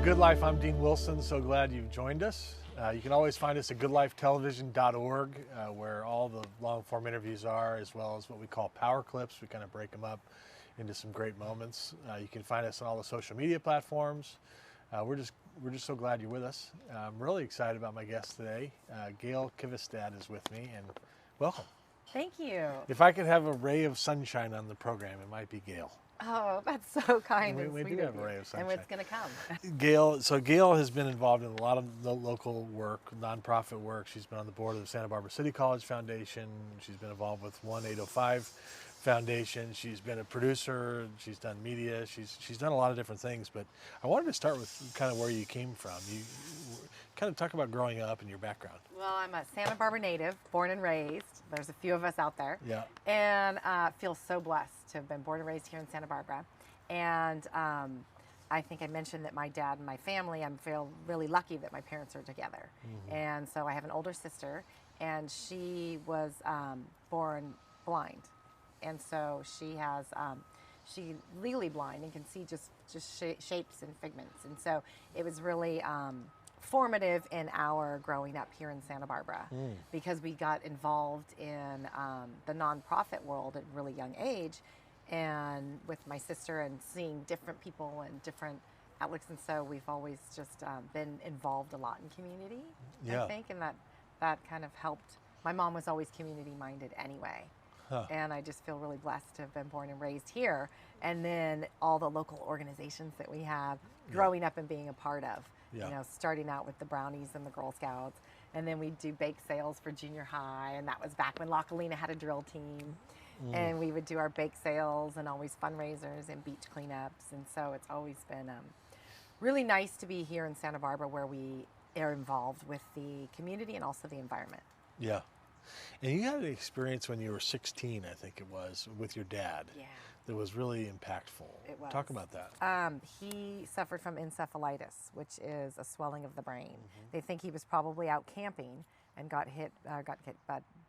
Good Life. I'm Dean Wilson. So glad you've joined us. You can always find us at goodlifetelevision.org, where all the long-form interviews are, as well as what we call power clips. We kind of break them up into some great moments. You can find us on all the social media platforms. We're just so glad you're with us. I'm really excited about my guest today. Gail Kvistad is with me, and welcome. Thank you. If I could have a ray of sunshine on the program, it might be Gail. Oh, that's so kind and we sweet do of have a you. ray of sunshine. And what's going to come? Gail has been involved in a lot of the local work, nonprofit work. She's been on the board of the Santa Barbara City College Foundation. She's been involved with 1805 Foundation. She's been a producer. She's done media. She's done a lot of different things. But I wanted to start with kind of where you came from. You kind of talk about growing up and your background. Well, I'm a Santa Barbara native, born and raised. There's a few of us out there. Yeah. And feel so blessed to have been born and raised here in Santa Barbara. And I think I mentioned that my dad and my family, I feel really lucky that my parents are together. Mm-hmm. And so I have an older sister, and she was born blind. And so she has, she's legally blind and can see just shapes and figments. And so it was really formative in our growing up here in Santa Barbara because we got involved in the nonprofit world at a really young age, and with my sister and seeing different people and different outlooks. And so we've always just been involved a lot in community, I think, and that kind of helped. My mom was always community minded anyway. Huh. And I just feel really blessed to have been born and raised here. And then all the local organizations that we have growing up and being a part of, you know, starting out with the Brownies and the Girl Scouts. And then we do bake sales for junior high. And that was back when La Colina had a drill team. And we would do our bake sales and always fundraisers and beach cleanups. And so it's always been really nice to be here in Santa Barbara, where we are involved with the community and also the environment. Yeah. And you had an experience when you were 16, I think it was, with your dad. Yeah. That was really impactful. It was. Talk about that. He suffered from encephalitis, which is a swelling of the brain. Mm-hmm. They think he was probably out camping and got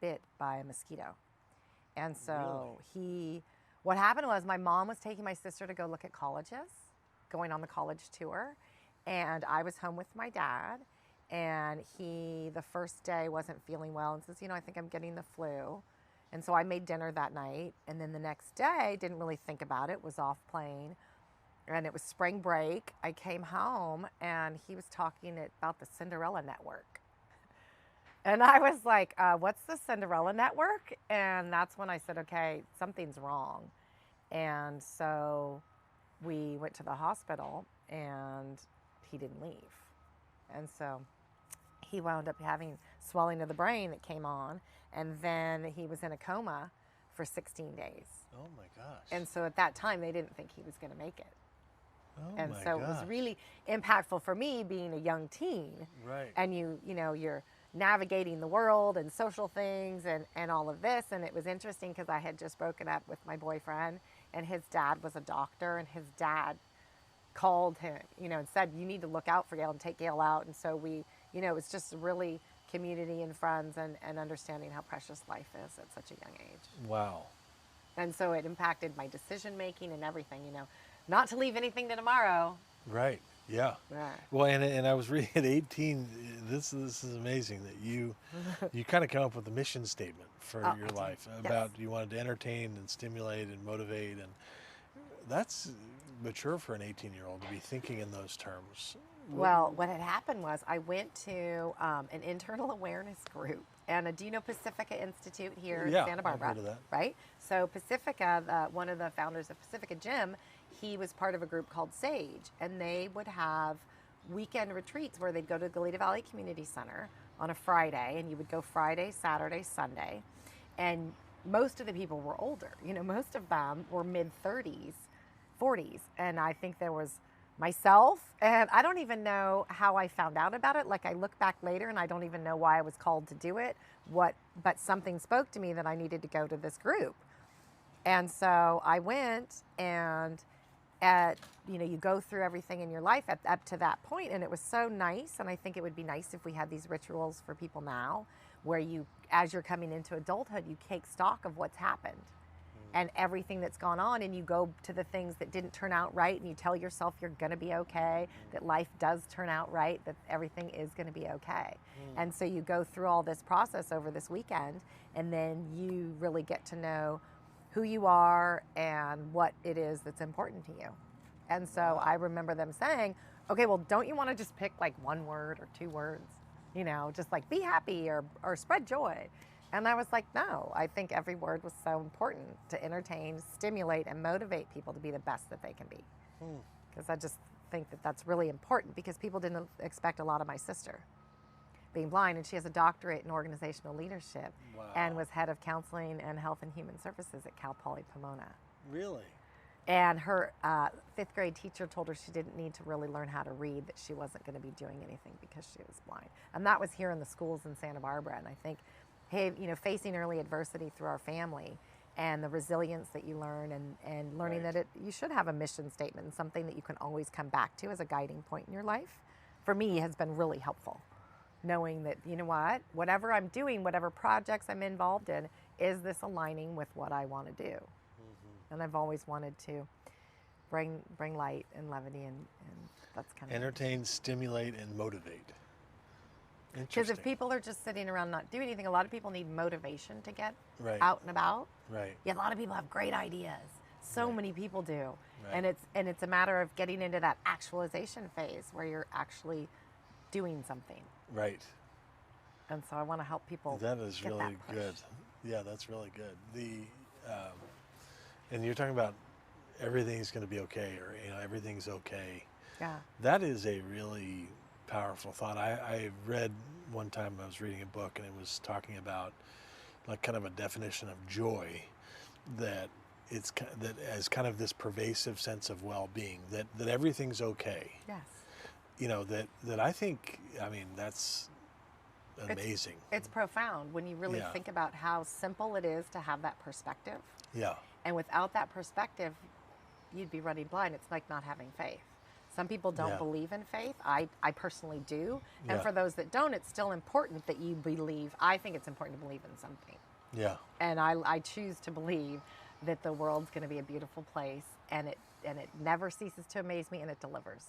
bit by a mosquito. And so what happened was my mom was taking my sister to go look at colleges, going on the college tour, and I was home with my dad. And he, the first day, wasn't feeling well and says, you know, I think I'm getting the flu. And so I made dinner that night. And then the next day, didn't really think about it, was off playing. And it was spring break. I came home and he was talking about the Cinderella Network. And I was like, what's the Cinderella Network? And that's when I said, okay, something's wrong. And so we went to the hospital and he didn't leave. And so he wound up having swelling of the brain that came on, and then he was in a coma for 16 days. Oh my gosh. And so at that time, they didn't think he was going to make it. Oh and so it was really impactful for me being a young teen. Right. And you know, you're navigating the world and social things and all of this. And it was interesting because I had just broken up with my boyfriend, and his dad was a doctor, and his dad called him, you know, and said, you need to look out for Gail and take Gail out. And so we, you know, it's just really community and friends and understanding how precious life is at such a young age. Wow. And so it impacted my decision making and everything, you know, not to leave anything to tomorrow. Right. Yeah. Right. Well, and I was reading at 18, this is amazing that you kind of come up with a mission statement for your life about you wanted to entertain and stimulate and motivate, and that's mature for an 18-year-old to be thinking in those terms. Well, what had happened was I went to an internal awareness group, and do you know Pacifica Institute here in Santa Barbara? I've heard of that. Right? So Pacifica, one of the founders of Pacifica Gym, he was part of a group called SAGE, and they would have weekend retreats where they'd go to Goleta Valley Community Center on a Friday, and you would go Friday, Saturday, Sunday, and most of the people were older. You know, most of them were mid-30s, 40s, and I think there was myself, and I don't even know how I found out about it. Like, I look back later and I don't even know why I was called to do it, but something spoke to me that I needed to go to this group. And so I went, and you know, you go through everything in your life up to that point, and it was so nice. And I think it would be nice if we had these rituals for people now, where you, as you're coming into adulthood, you take stock of what's happened. and everything that's gone on, and you go to the things that didn't turn out right, and you tell yourself you're going to be okay, that life does turn out right, that everything is going to be okay. And so you go through all this process over this weekend, and then you really get to know who you are and what it is that's important to you. And so I remember them saying, okay, well, don't you want to just pick like one word or two words? You know, just like be happy or spread joy. And I was like, no, I think every word was so important to entertain, stimulate, and motivate people to be the best that they can be. Because I just think that that's really important, because people didn't expect a lot of my sister being blind, and she has a doctorate in organizational leadership and was head of counseling and health and human services at Cal Poly Pomona. Really? And her fifth grade teacher told her she didn't need to really learn how to read, that she wasn't going to be doing anything because she was blind. And that was here in the schools in Santa Barbara. And I think, hey, you know, facing early adversity through our family and the resilience that you learn, and learning that you should have a mission statement and something that you can always come back to as a guiding point in your life, for me has been really helpful. Knowing that, you know what, whatever I'm doing, whatever projects I'm involved in, is this aligning with what I want to do? And I've always wanted to bring light and levity, and that's kind of entertain, stimulate, and motivate. Because if people are just sitting around not doing anything, a lot of people need motivation to get Right. out and about. Right. Yeah, a lot of people have great ideas. So Right. many people do. Right. And it's a matter of getting into that actualization phase where you're actually doing something. Right. And so I want to help people. That is get really that push. good. Yeah, that's really good. And you're talking about everything's going to be okay, or everything's okay. Yeah. That is a really powerful thought. I read one time, I was reading a book, and it was talking about like kind of a definition of joy, that that as kind of this pervasive sense of well-being, that everything's okay. Yes. That I think, I mean, that's amazing. It's profound when you really think about how simple it is to have that perspective. Yeah. And without that perspective, you'd be running blind. It's like not having faith. Some people don't believe in faith. I personally do. And for those that don't, it's still important that you believe. I think it's important to believe in something. Yeah. And I choose to believe that the world's going to be a beautiful place, and it never ceases to amaze me, and it delivers.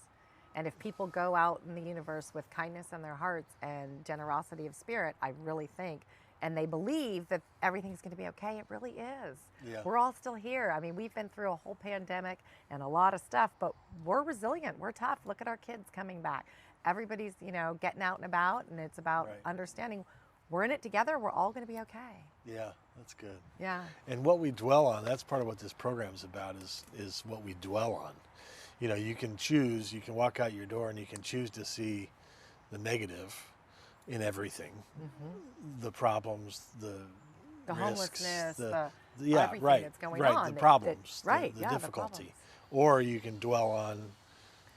And if people go out in the universe with kindness in their hearts and generosity of spirit, I really think, and they believe that everything's going to be okay, it really is. Yeah. We're all still here. I mean, we've been through a whole pandemic and a lot of stuff, but we're resilient. We're tough. Look at our kids coming back. Everybody's, getting out and about, and it's about understanding we're in it together. We're all going to be okay. Yeah, that's good. Yeah. And what we dwell on, that's part of what this program's about, is what we dwell on. You can choose, you can walk out your door and you can choose to see the negative in everything. The problems, the risks, homelessness, everything that's going on. The problems, the the difficulty. problems. Or you can dwell on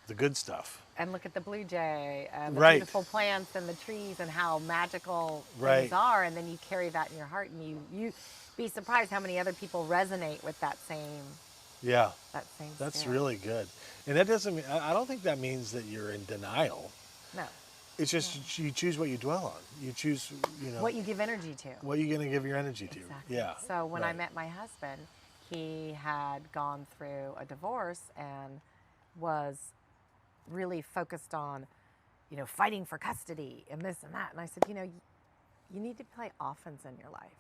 the good stuff. And look at the blue jay and the Right. beautiful plants and the trees and how magical Right. things are. And then you carry that in your heart, and you be surprised how many other people resonate with that same Yeah. That's spirit. Really good. And that doesn't mean, I don't think that means that you're in denial. No. It's just you choose what you dwell on. You choose, What you give energy to. what you're going to give your energy to. Exactly. Yeah. So when I Right. met my husband, he had gone through a divorce and was really focused on, fighting for custody and this and that. And I said, you need to play offense in your life.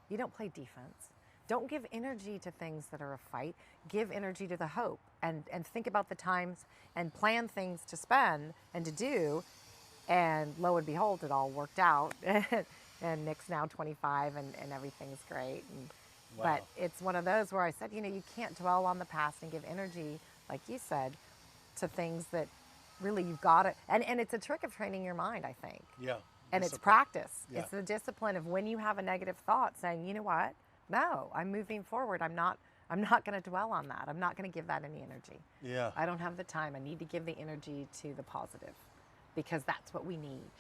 You don't play defense. Don't give energy to things that are a fight. Give energy to the hope, and think about the times and plan things to spend and to do. And lo and behold, it all worked out. And Nick's now 25 and everything's great. Wow. But it's one of those where I said, you can't dwell on the past and give energy, like you said, to things that really you've got to. And it's a trick of training your mind, I think. Yeah. And it's Discipline. practice. Yeah. It's the discipline of when you have a negative thought, saying, you know what? No, I'm moving forward. I'm not going to dwell on that. I'm not going to give that any energy. Yeah. I don't have the time. I need to give the energy to the positive, because that's what we need.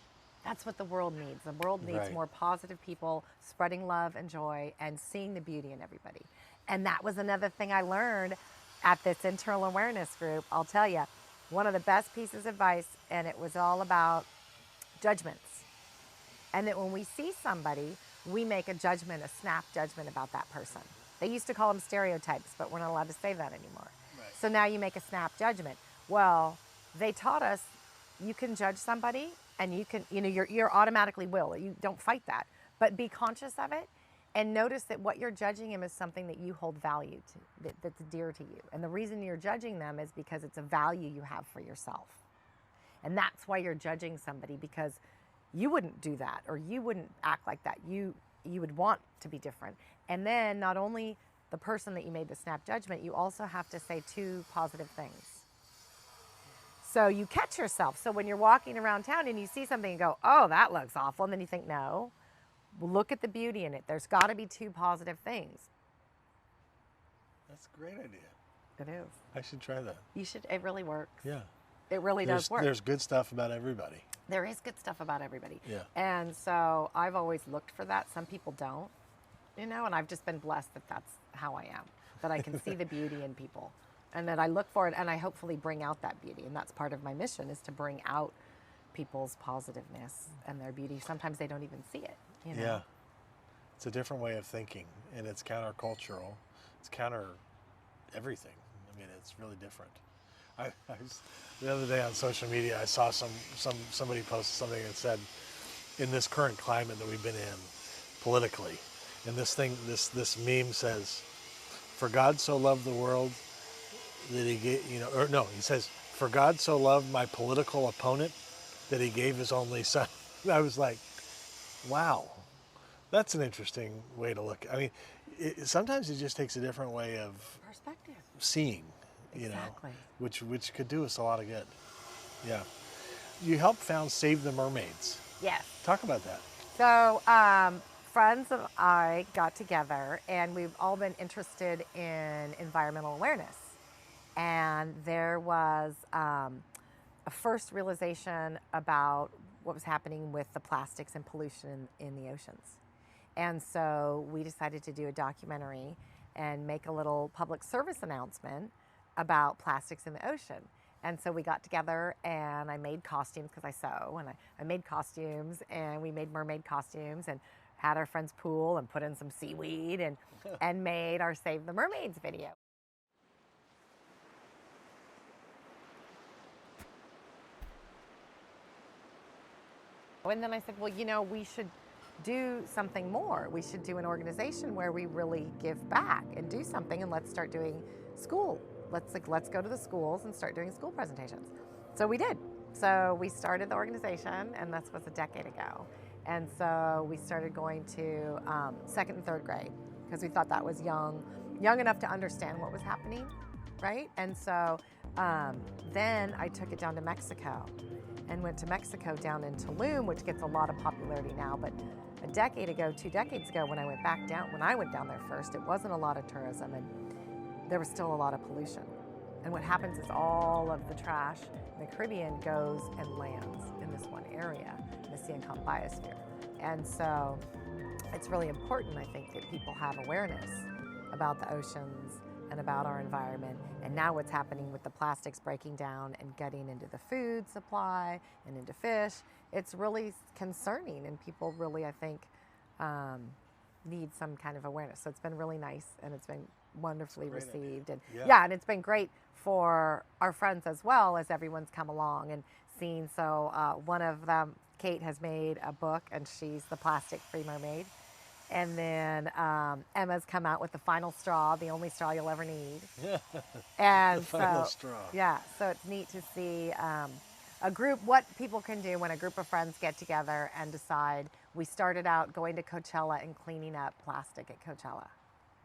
That's what the world needs. The world needs Right. more positive people spreading love and joy and seeing the beauty in everybody. And that was another thing I learned at this internal awareness group. I'll tell you, one of the best pieces of advice, and it was all about judgments. And that when we see somebody, we make a judgment, a snap judgment about that person. They used to call them stereotypes, but we're not allowed to say that anymore. Right. So now you make a snap judgment. Well, they taught us you can judge somebody and you can, you're automatically will. You don't fight that, but be conscious of it and notice that what you're judging them is something that you hold value to, that's dear to you. And the reason you're judging them is because it's a value you have for yourself. And that's why you're judging somebody, because you wouldn't do that or you wouldn't act like that. You would want to be different. And then not only the person that you made the snap judgment, you also have to say 2 positive things. So you catch yourself. So when you're walking around town and you see something and go, oh, that looks awful. And then you think, no, look at the beauty in it. There's got to be 2 positive things. That's a great idea. It is. I should try that. You should. It really works. Yeah. It really does work. There's good stuff about everybody. There is good stuff about everybody. Yeah. And so I've always looked for that. Some people don't, and I've just been blessed that that's how I am, that I can see the beauty in people and that I look for it and I hopefully bring out that beauty. And that's part of my mission, is to bring out people's positiveness and their beauty. Sometimes they don't even see it, Yeah. It's a different way of thinking, and it's countercultural. It's counter everything. I mean, it's really different. The other day on social media, I saw somebody posted something that said, in this current climate that we've been in politically, and this meme says, for God so loved the world that he gave, he says, for God so loved my political opponent that he gave his only son. I was like, wow, that's an interesting way to look. I mean, sometimes it just takes a different way of perspective, seeing. Exactly. Which could do us a lot of good. Yeah. You helped found Save the Mermaids. Yes. Talk about that. So friends and I got together, and we've all been interested in environmental awareness. And there was a first realization about what was happening with the plastics and pollution in the oceans. And so we decided to do a documentary and make a little public service announcement about plastics in the ocean. And so we got together and I made costumes, because I sew, and I made costumes, and we made mermaid costumes and had our friend's pool and put in some seaweed and made our Save the Mermaids video. And then I said, well, we should do something more. We should do an organization where we really give back and do something, and let's start doing school. Let's go to the schools and start doing school presentations. So we did. So we started the organization, and this was a decade ago. And so we started going to 2nd and 3rd grade, because we thought that was young enough to understand what was happening, right? And so then I took it down to Mexico and went to Mexico down in Tulum, which gets a lot of popularity now. But a decade ago, 2 decades ago, when I went down there first, it wasn't a lot of tourism, and there was still a lot of pollution. And what happens is all of the trash in the Caribbean goes and lands in this one area, in the Siancán biosphere. And so it's really important, I think, that people have awareness about the oceans and about our environment. And now what's happening with the plastics breaking down and getting into the food supply and into fish, it's really concerning, and people really, I think, need some kind of awareness. So it's been really nice, and it's been wonderfully received. And and it's been great for our friends as well, as everyone's come along and seen. So one of them, Kate, has made a book, and she's the plastic-free mermaid. And then Emma's come out with the final straw, the only straw you'll ever need. And the final straw. Yeah, so it's neat to see what people can do when a group of friends get together and decide. We started out going to Coachella and cleaning up plastic at Coachella.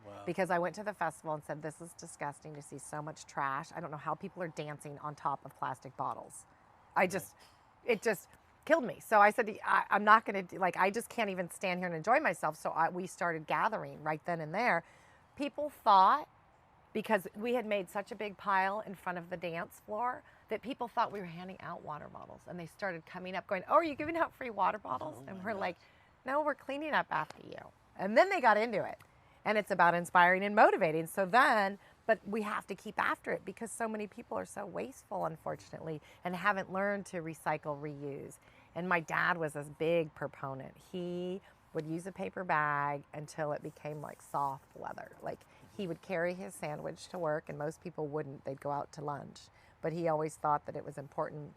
Wow. Because I went to the festival and said, this is disgusting to see so much trash. I don't know how people are dancing on top of plastic bottles. It just killed me. So I said, I'm not going to, I just can't even stand here and enjoy myself. So we started gathering right then and there. People thought, because we had made such a big pile in front of the dance floor, that people thought we were handing out water bottles. And they started coming up going, oh, are you giving out free water bottles? And we're like, no, we're cleaning up after you. And then they got into it. And it's about inspiring and motivating. So then, but we have to keep after it, because so many people are so wasteful, unfortunately, and haven't learned to recycle, reuse. And my dad was this big proponent. He would use a paper bag until it became like soft leather. Like he would carry his sandwich to work, and most people wouldn't. They'd go out to lunch. But he always thought that it was important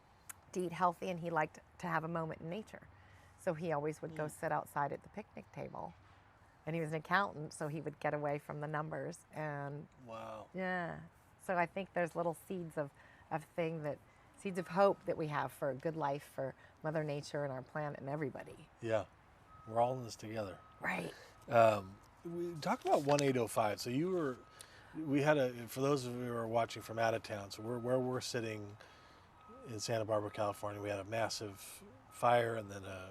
to eat healthy, and he liked to have a moment in nature. So he always would go sit outside at the picnic table. And he was an accountant, so he would get away from the numbers. And wow. yeah. So I think there's little seeds of seeds of hope that we have for a good life for Mother Nature and our planet and everybody. Yeah. We're all in this together. Right. We talk about 1805. So we had for those of you who are watching from out of town, so where we're sitting in Santa Barbara, California, we had a massive fire and then a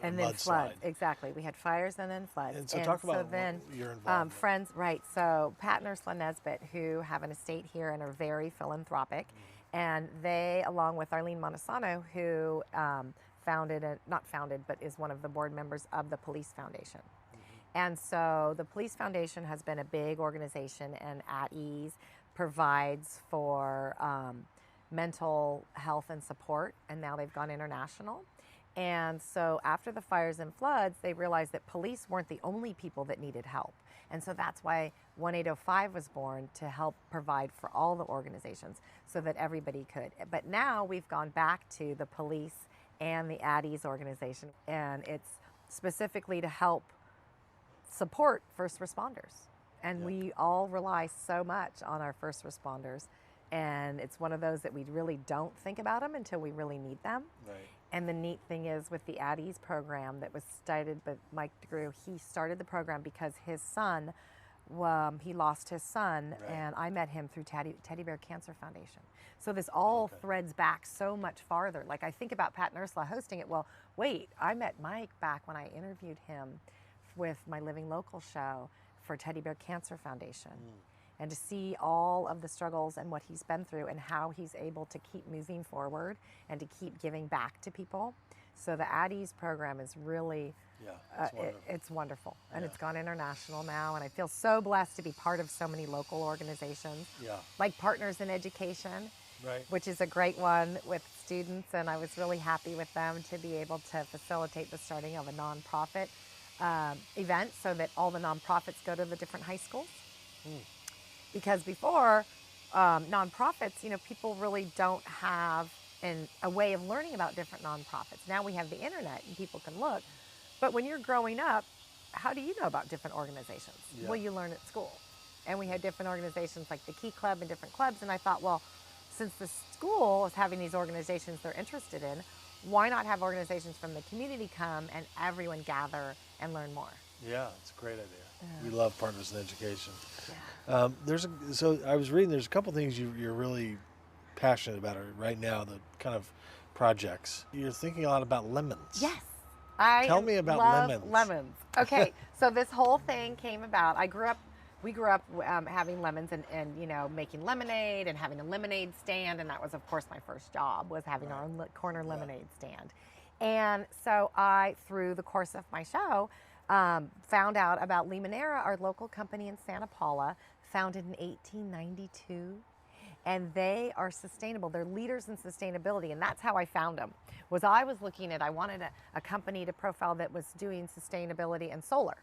and then mudslide. floods. Exactly. We had fires and then floods. And so talk about your involvement. Friends, right. So Pat and Ursula Nesbitt, who have an estate here and are very philanthropic, and they, along with Arlene Montesano, who not founded, but is one of the board members of the Police Foundation. And so the Police Foundation has been a big organization, and At Ease provides for mental health and support, and now they've gone international. And so after the fires and floods, they realized that police weren't the only people that needed help. And so that's why 1805 was born, to help provide for all the organizations so that everybody could. But now we've gone back to the police and the At Ease organization, and it's specifically to help support first responders. And we all rely so much on our first responders. And it's one of those that we really don't think about them until we really need them. Right. And the neat thing is, with the At Ease program that was started by Mike DeGrew, he started the program because his son, he lost his son, right. and I met him through Teddy Bear Cancer Foundation. So this all threads back so much farther. Like I think about Pat and Ursula hosting it. Well, wait, I met Mike back when I interviewed him with my Living Local show for Teddy Bear Cancer Foundation. And to see all of the struggles and what he's been through and how he's able to keep moving forward and to keep giving back to people. So the At Ease program is really, it's wonderful. And it's gone international now. And I feel so blessed to be part of so many local organizations, like Partners in Education, which is a great one with students. And I was really happy with them to be able to facilitate the starting of a nonprofit event so that all the nonprofits go to the different high schools. Because before, nonprofits, people really don't have a way of learning about different nonprofits. Now we have the internet and people can look. But when you're growing up, how do you know about different organizations? Well, you learn at school. And we had different organizations like the Key Club and different clubs. And I thought, well, since the school is having these organizations they're interested in, why not have organizations from the community come and everyone gather and learn more? Yeah, it's a great idea. We love Partners in Education. So I was reading, there's a couple things you're really passionate about right now, the kind of projects. You're thinking a lot about lemons. Yes. Tell me about lemons. Okay, so this whole thing came about. We grew up having lemons and making lemonade and having a lemonade stand. And that was, of course, my first job, was having our own corner lemonade stand. And so I, through the course of my show, found out about Limonera, our local company in Santa Paula, founded in 1892. And they are sustainable. They're leaders in sustainability. And that's how I found them. I was looking at, I wanted a company to profile that was doing sustainability and solar.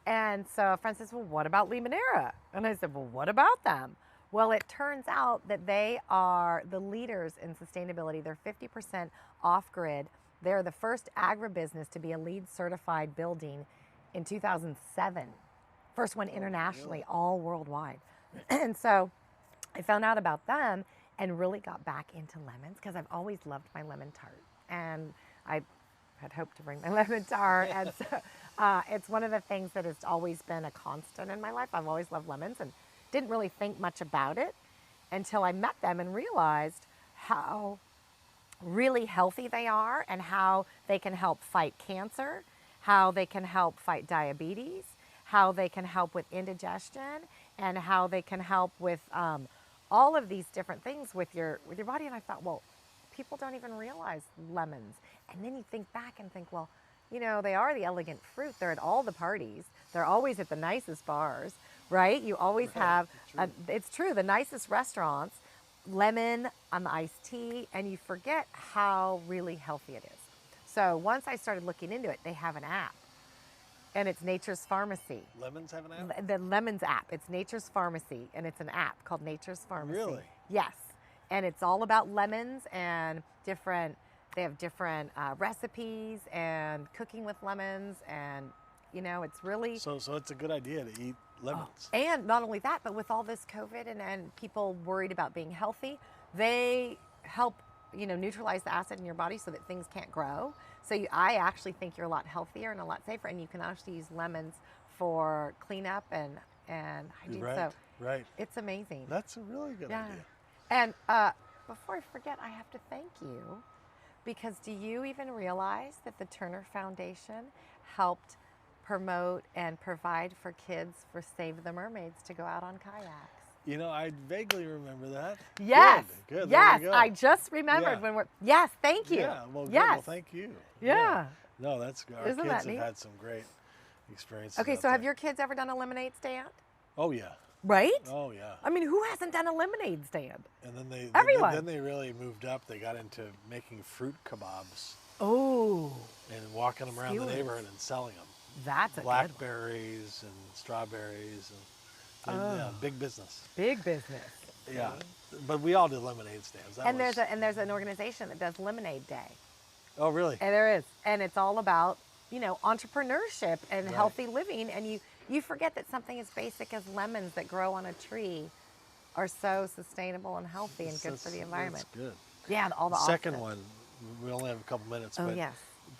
And so a friend says, well, what about Limonera? And I said, well, what about them? Well, it turns out that they are the leaders in sustainability. They're 50% off-grid. They're the first agribusiness to be a LEED certified building in 2007. First one internationally, all worldwide. And so I found out about them and really got back into lemons because I've always loved my lemon tart. And I had hoped to bring my lemon tart. And so it's one of the things that has always been a constant in my life. I've always loved lemons and didn't really think much about it until I met them and realized how really healthy they are and how they can help fight cancer, how they can help fight diabetes, how they can help with indigestion, and how they can help with all of these different things with your body. And I thought, well, people don't even realize lemons. And then you think back and think, well, they are the elegant fruit. They're at all the parties. They're always at the nicest bars, right? You always have, it's true, the nicest restaurants, lemon on the iced tea, and you forget how really healthy it is. So once I started looking into it, they have an app, and it's Nature's Pharmacy. Lemons have an app? The Lemons app. It's Nature's Pharmacy, and it's an app called Nature's Pharmacy. Really? Yes. And it's all about lemons and they have different recipes and cooking with lemons, and it's really... So it's a good idea to eat lemons. And not only that, but with all this COVID and people worried about being healthy, they help neutralize the acid in your body so that things can't grow. So I actually think you're a lot healthier and a lot safer, and you can actually use lemons for cleanup and hygiene. Right, so right. it's amazing. That's a really good idea. And before I forget, I have to thank you, because do you even realize that the Turner Foundation helped promote and provide for kids for Save the Mermaids to go out on kayaks? I vaguely remember that. Yes. Good. Yes, There we go. I just remembered when we're... Yes, thank you. Yeah, well, good. Yes. Well, thank you. Yeah. No, that's good. Our Isn't kids that have neat? had some great experiences. Okay, out so have there. your kids ever done a lemonade stand? Oh, yeah. Right? Oh, yeah. I mean, who hasn't done a lemonade stand? And then Everyone. Then they really moved up. They got into making fruit kebabs Oh, and walking them around the Skewers. neighborhood and selling them. that's a good one. Blackberries and strawberries and yeah, big business. Big business. Yeah, but we all did lemonade stands. That And was- there's an organization that does Lemonade Day. Oh, really? And there is. And it's all about, entrepreneurship and Right. healthy living. And you forget that something as basic as lemons that grow on a tree are so sustainable and healthy and good for the environment. That's good. Yeah, and all the Second offsets. one, we only have a couple minutes, Oh, but yes.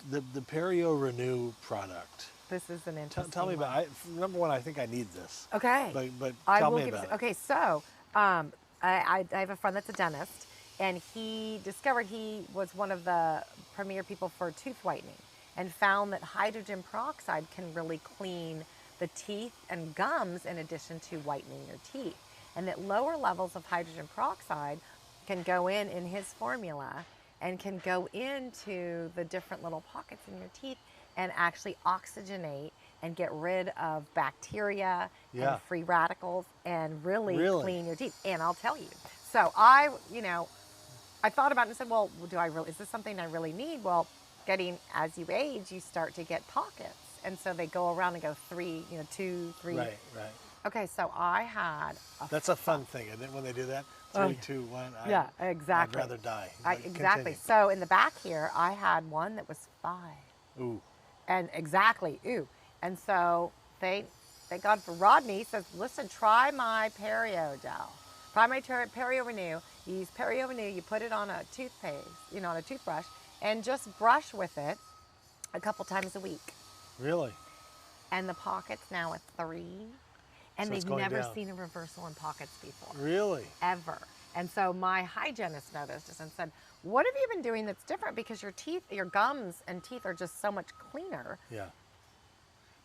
the Perio Renew product. This is an interesting Tell me one. about. Number one, I think I need this. Okay. But I tell will me give about you, it. Okay, so I have a friend that's a dentist, and he discovered he was one of the premier people for tooth whitening, and found that hydrogen peroxide can really clean the teeth and gums in addition to whitening your teeth, and that lower levels of hydrogen peroxide can go in his formula and can go into the different little pockets in your teeth and actually oxygenate and get rid of bacteria Yeah. and free radicals and really Really? clean your teeth. And I'll tell you. So I thought about it and said, well, is this something I really need? Well, as you age, you start to get pockets. And so they go around and go 3, 2, 3. Right. Okay, so I had That's a fun thing, isn't it? When they do that, Oh, 3, 2, 1. yeah, exactly. I'd rather die. Exactly. Continue. So in the back here, I had one that was 5. Ooh. And exactly, ooh. And so thank God for Rodney says, listen, try my Perio gel. Try my Perio Renew. You use Perio Renew, you put it on a toothpaste, on a toothbrush, and just brush with it a couple times a week. Really? And the pockets now at 3. And So it's they've going never down. seen a reversal in pockets before. Really? Ever. And so my hygienist noticed this and said, what have you been doing that's different? Because your teeth, your gums and teeth are just so much cleaner. Yeah.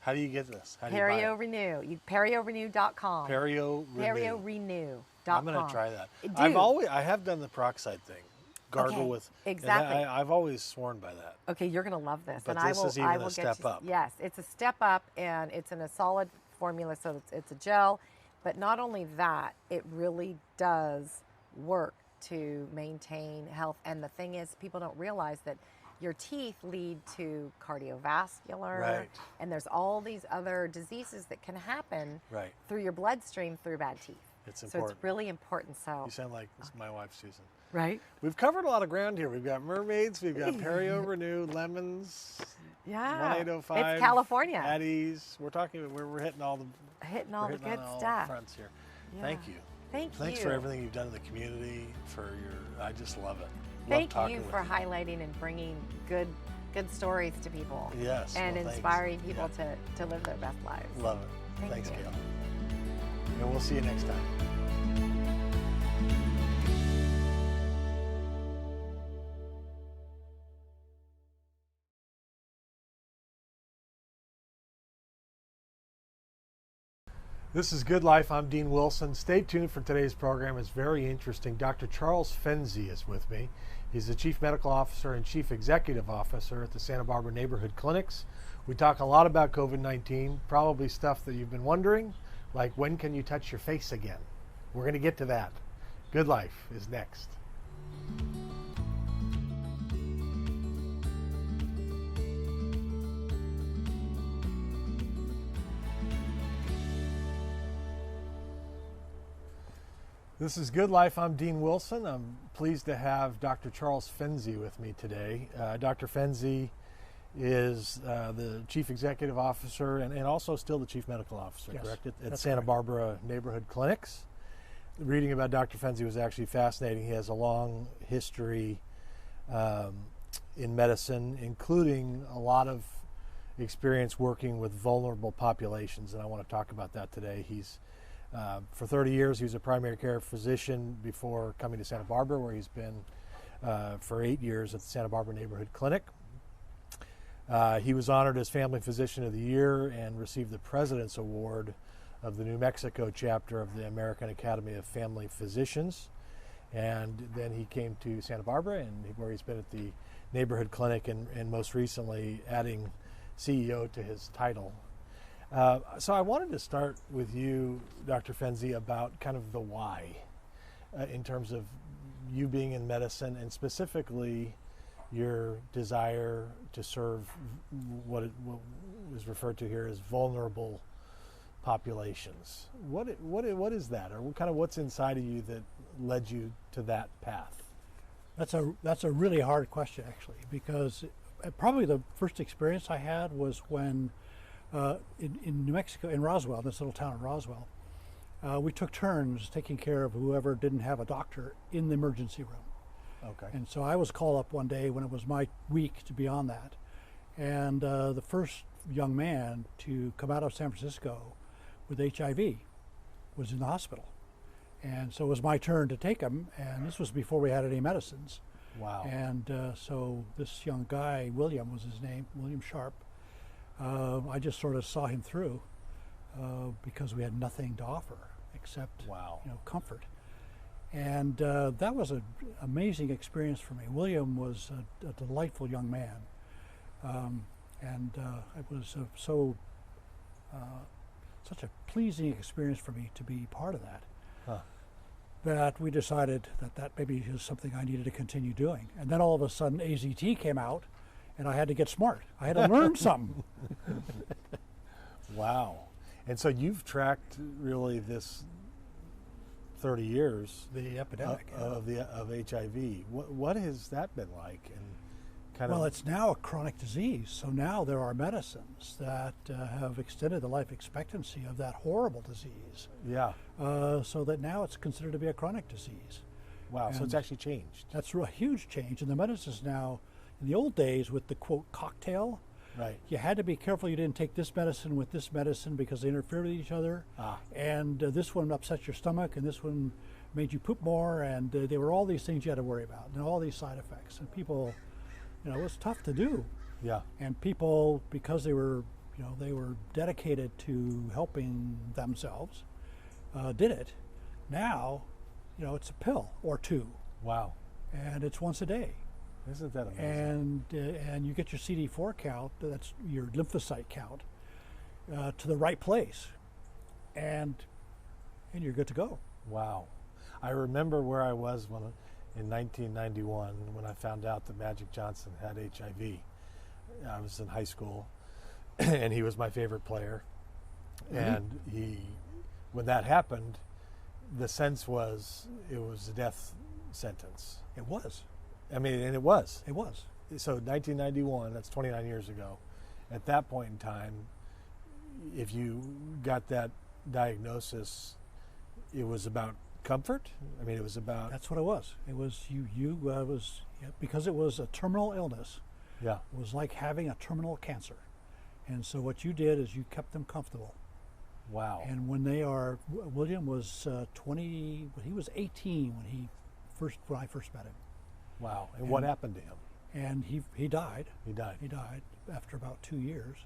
How do you get this? How do you buy Perio it? Renew. PerioRenew.com. Perio Renew. PerioRenew.com. I'm going to try that. Do. I have done the peroxide thing. Gargle Okay, with. exactly. And I've always sworn by that. Okay, you're going to love this. But and this I will, is even I a will step get you, up. Yes, it's a step up, and it's in a solid formula, so it's a gel. But not only that, it really does work to maintain health. And the thing is, people don't realize that your teeth lead to cardiovascular, Right. and there's all these other diseases that can happen Right. through your bloodstream through bad teeth. It's So important. it's really important. So You sound like my wife, Susan. right? We've covered a lot of ground here. We've got mermaids, we've got Perio Renew, lemons, Yeah. 1805. It's California. Addies. We're talking. We're hitting all the. Hitting all we're the hitting good on all stuff. fronts here. Yeah. Thank you. Thanks for everything you've done in the community. I just love it. Love Thank talking you with for highlighting and bringing good stories to people. Yes, And well, thanks. inspiring people Yeah. to live their best lives. Love it. Thanks, you. Gail. And we'll see you next time. This is Good Life. I'm Dean Wilson. Stay tuned for today's program. It's very interesting. Dr. Charles Fenzi is with me. He's the Chief Medical Officer and Chief Executive Officer at the Santa Barbara Neighborhood Clinics. We talk a lot about COVID-19, probably stuff that you've been wondering, like when can you touch your face again? We're going to get to that. Good Life is next. This is Good Life. I'm Dean Wilson. I'm pleased to have Dr. Charles Fenzi with me today. Dr. Fenzi is the Chief Executive Officer and also still the Chief Medical Officer, Yes, correct? At that's Santa correct. Barbara Neighborhood Clinics. Reading about Dr. Fenzi was actually fascinating. He has a long history in medicine, including a lot of experience working with vulnerable populations, and I want to talk about that today. He's for 30 years, he was a primary care physician before coming to Santa Barbara, where he's been for 8 years at the Santa Barbara Neighborhood Clinic. He was honored as Family Physician of the Year and received the President's Award of the New Mexico chapter of the American Academy of Family Physicians. And then he came to Santa Barbara, and where he's been at the Neighborhood Clinic and most recently adding CEO to his title. So I wanted to start with you, Dr. Fenzi, about kind of the why in terms of you being in medicine and specifically your desire to serve what is referred to here as vulnerable populations. What is that, or what's inside of you that led you to that path? That's a really hard question, actually, because probably the first experience I had was when in New Mexico, in Roswell, this little town of Roswell, we took turns taking care of whoever didn't have a doctor in the emergency room. Okay. And so I was called up one day when it was my week to be on that. And the first young man to come out of San Francisco with HIV was in the hospital. And so it was my turn to take him, and this was before we had any medicines. Wow. And so this young guy, William was his name, William Sharp, I just sort of saw him through because we had nothing to offer except Wow. comfort. And that was an amazing experience for me. William was a delightful young man. And it was such a pleasing experience for me to be part of that. Huh. That we decided that maybe is something I needed to continue doing. And then all of a sudden AZT came out, and I had to get smart. I had to learn something. Wow. And so you've tracked really this 30 years The epidemic. of HIV. What has that been like? And Well, it's now a chronic disease, so now there are medicines that have extended the life expectancy of that horrible disease, yeah. so that now it's considered to be a chronic disease. Wow. So And it's actually changed. That's a huge change, and the medicines now, in the old days with the quote cocktail, Right. you had to be careful you didn't take this medicine with this medicine because they interfered with each other, and this one upset your stomach, and this one made you poop more, and there were all these things you had to worry about, and all these side effects, and people, it was tough to do. Yeah. And people, because they were dedicated to helping themselves, did it. Now, it's a pill or two, Wow. and it's once a day. Isn't that amazing? And you get your CD4 count, that's your lymphocyte count, to the right place, and you're good to go. Wow. I remember where I was in 1991 when I found out that Magic Johnson had HIV. I was in high school, and he was my favorite player. Mm-hmm. And when that happened, the sense was it was a death sentence. It was. I mean, and it was. It was. So 1991, that's 29 years ago. At that point in time, if you got that diagnosis, it was about comfort. I mean, it was about. That's what it was. It was because it was a terminal illness. Yeah. It was like having a terminal cancer, and so what you did is you kept them comfortable. Wow. And when William was 20, he was 18 when I first met him. Wow. And what happened to him? And he died. He died. He died after about 2 years.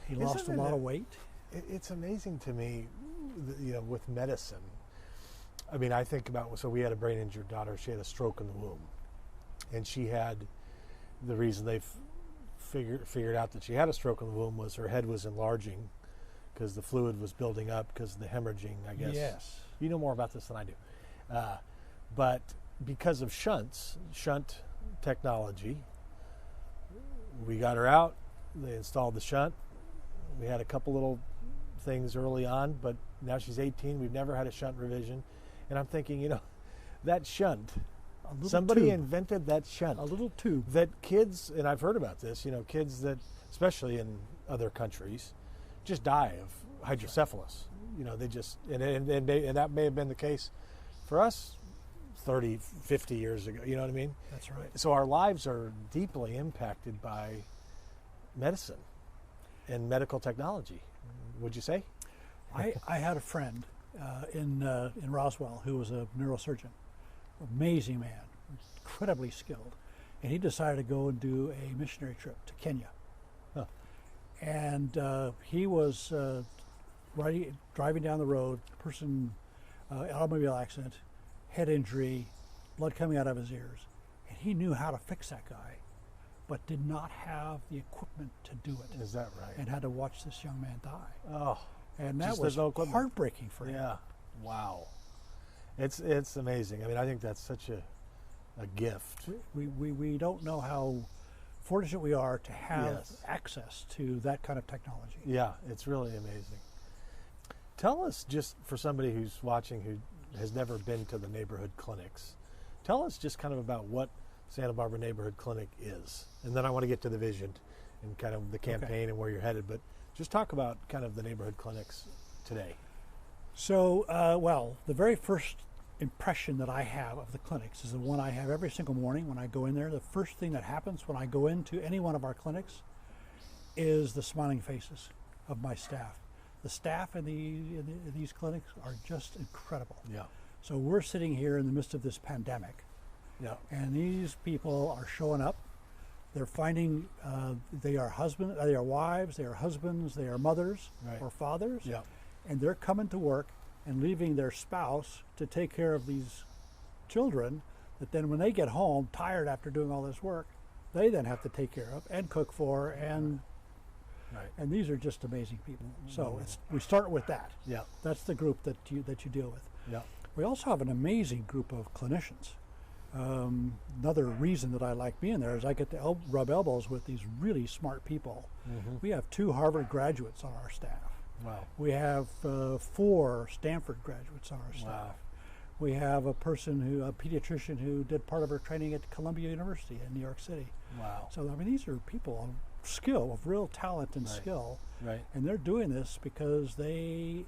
He Isn't lost a it lot of weight. It's amazing to me, with medicine. I mean, I think about, so we had a brain injured daughter. She had a stroke in the womb, and she had, the reason they figured out that she had a stroke in the womb was her head was enlarging because the fluid was building up because of the hemorrhaging, I guess. Yes. You know more about this than I do. But because of shunt technology, we got her out. They installed the shunt. We had a couple little things early on, but now she's 18. We've never had a shunt revision. And I'm thinking, that shunt, A little somebody tube. invented that shunt. A little tube. That kids, and I've heard about this, kids that, especially in other countries, just die of hydrocephalus. They just, and that may have been the case for us 30, 50 years ago. You know what I mean? That's right. So our lives are deeply impacted by medicine and medical technology, would you say? I had a friend in Roswell who was a neurosurgeon, amazing man, incredibly skilled, and he decided to go and do a missionary trip to Kenya. Huh. And he was driving down the road, automobile accident, head injury, blood coming out of his ears, and he knew how to fix that guy, but did not have the equipment to do it. Is that right? And had to watch this young man die. Oh, and that just was there's no equipment. heartbreaking for him. Yeah, wow. It's amazing. I mean, I think that's such a gift. We don't know how fortunate we are to have Yes. access to that kind of technology. Yeah, it's really amazing. Tell us, just for somebody who's watching who has never been to the neighborhood clinics, tell us just kind of about what Santa Barbara Neighborhood Clinic is. And then I want to get to the vision and kind of the campaign and where you're headed. But just talk about kind of the neighborhood clinics today. So, well, the very first impression that I have of the clinics is the one I have every single morning when I go in there. The first thing that happens when I go into any one of our clinics is the smiling faces of my staff. The staff in these clinics are just incredible. Yeah. So we're sitting here in the midst of this pandemic, Yeah. and these people are showing up. They're finding they are wives, they are husbands, they are mothers Right. or fathers, Yeah. and they're coming to work and leaving their spouse to take care of these children that then when they get home, tired after doing all this work, they then have to take care of and cook for, and Right. and these are just amazing people. So we start with that. Yeah. That's the group that you deal with. Yeah. We also have an amazing group of clinicians. Another reason that I like being there is I get to rub elbows with these really smart people. Mm-hmm. We have 2 Harvard graduates on our staff. Wow. We have 4 Stanford graduates on our staff. Wow. We have a pediatrician who did part of her training at Columbia University in New York City. Wow. So, I mean, these are people of skill, of real talent and Right. skill. Right. And they're doing this because they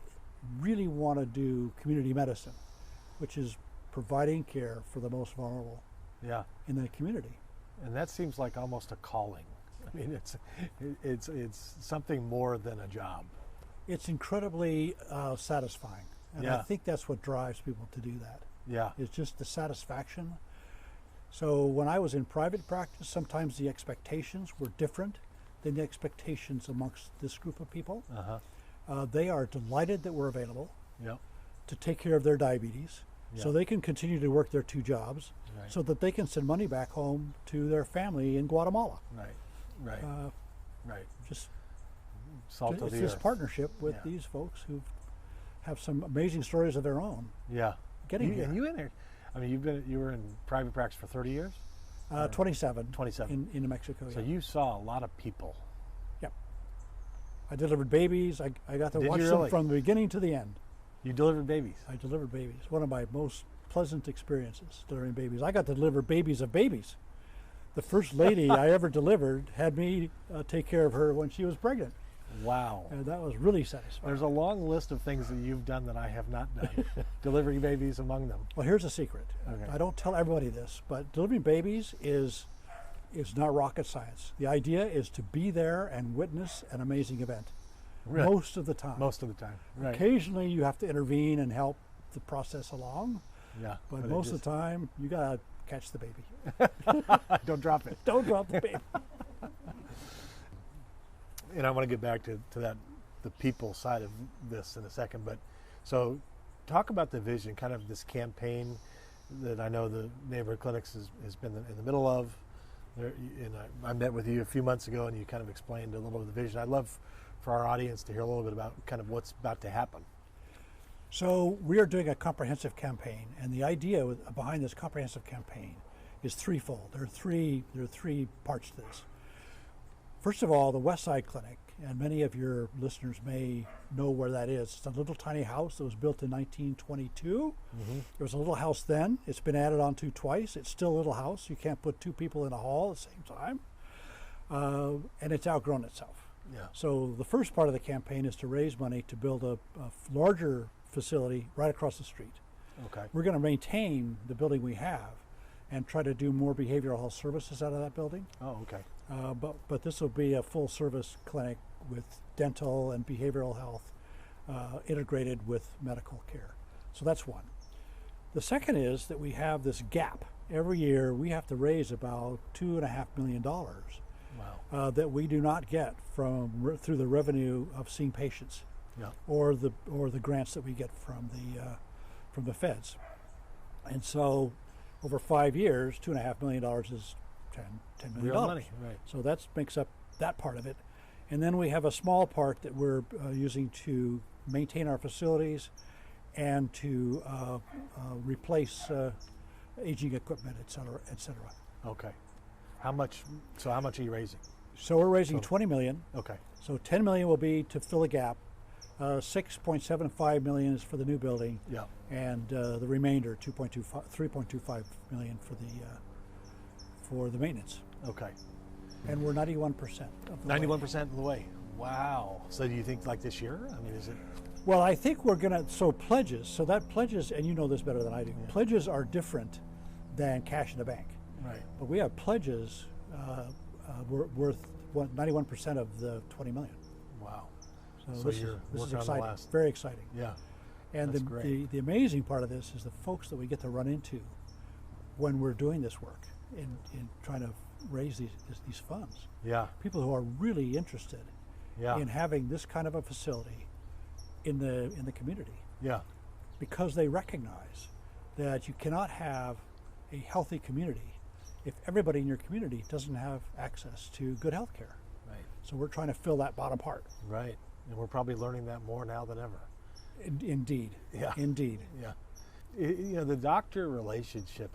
really want to do community medicine, which is providing care for the most vulnerable Yeah. in the community. And that seems like almost a calling. I mean, it's something more than a job. It's incredibly satisfying. And I Yeah. think that's what drives people to do that. Yeah. It's just the satisfaction. So when I was in private practice, sometimes the expectations were different than the expectations amongst this group of people. Uh-huh. They are delighted that we're available Yep. to take care of their diabetes, so Yeah. they can continue to work their 2 jobs, Right. so that they can send money back home to their family in Guatemala. Right. Right. Right. Just Salt of it's the this earth. partnership with Yeah. these folks who have some amazing stories of their own. Yeah. Getting here. And you in there? I mean, you were in private practice for 30 years. 27. 27. in New Mexico. So yeah. you saw a lot of people. Yep. I delivered babies. I got to Did watch you them really? from the beginning to the end. You delivered babies. I delivered babies. One of my most pleasant experiences, delivering babies. I got to deliver babies of babies. The first lady I ever delivered had me take care of her when she was pregnant. Wow. And that was really satisfying. There's a long list of things that you've done that I have not done. Delivering babies among them. Well, here's a secret. Okay. I don't tell everybody this, but delivering babies is not rocket science. The idea is to be there and witness an amazing event. Really? Most of the time. Most of the time. Right. Occasionally you have to intervene and help the process along, Yeah. but most of the time you gotta catch the baby. Don't drop it. Don't drop the baby. And I want to get back to that, the people side of this in a second. But so talk about the vision, kind of this campaign that I know the neighborhood clinics has been in the middle of. There, and I met with you a few months ago and you kind of explained a little of the vision. I'd love for our audience to hear a little bit about kind of what's about to happen. So we are doing a comprehensive campaign, and the idea behind this comprehensive campaign is threefold. There are three parts to this. First of all, the West Side Clinic and many of your listeners may know where that is. It's a little tiny house that was built in 1922. There was a little house then. It's been added onto twice. It's still a little house. You can't put two people in a hall at the same time. And it's outgrown itself. Yeah. So the first part of the campaign is to raise money to build a larger facility right across the street. Okay. We're going to maintain the building we have and try to do more behavioral health services out of that building. Oh, okay. But this will be a full service clinic with dental and behavioral health integrated with medical care. So that's one. The second is that we have this gap. Every year we have to raise about $2.5 million Wow. that we do not get through the revenue of seeing patients, Yeah. or the grants that we get from the feds. And so over 5 years, $2.5 million is $10 million. Real money, right. So that makes up that part of it. And then we have a small part that we're using to maintain our facilities and to replace aging equipment, et cetera, et cetera. Okay. How much are you raising? So we're raising $20 million. Okay. So $10 million will be to fill a gap. 6.75 million is for the new building. Yeah. And the remainder, 3.25 million for the maintenance. Okay. And we're 91% of the way. 91% of the way. Wow. So do you think like this year? I mean, is it? Well, I think we're going to, so that pledges, and you know this better than I do, Yeah. pledges are different than cash in the bank. Right. But we have pledges worth 91% of the 20 million. Wow. So So this you're is working on the exciting, last. very exciting. Yeah. And That's great. the amazing part of this is the folks that we get to run into when we're doing this work in trying to raise these funds. Yeah. People who are really interested Yeah. in having this kind of a facility in the community, Yeah. because they recognize that you cannot have a healthy community if everybody in your community doesn't have access to good health care. Right. So we're trying to fill that bottom part. Right. And we're probably learning that more now than ever. Indeed. Yeah. Indeed. Yeah. You know, the doctor relationship,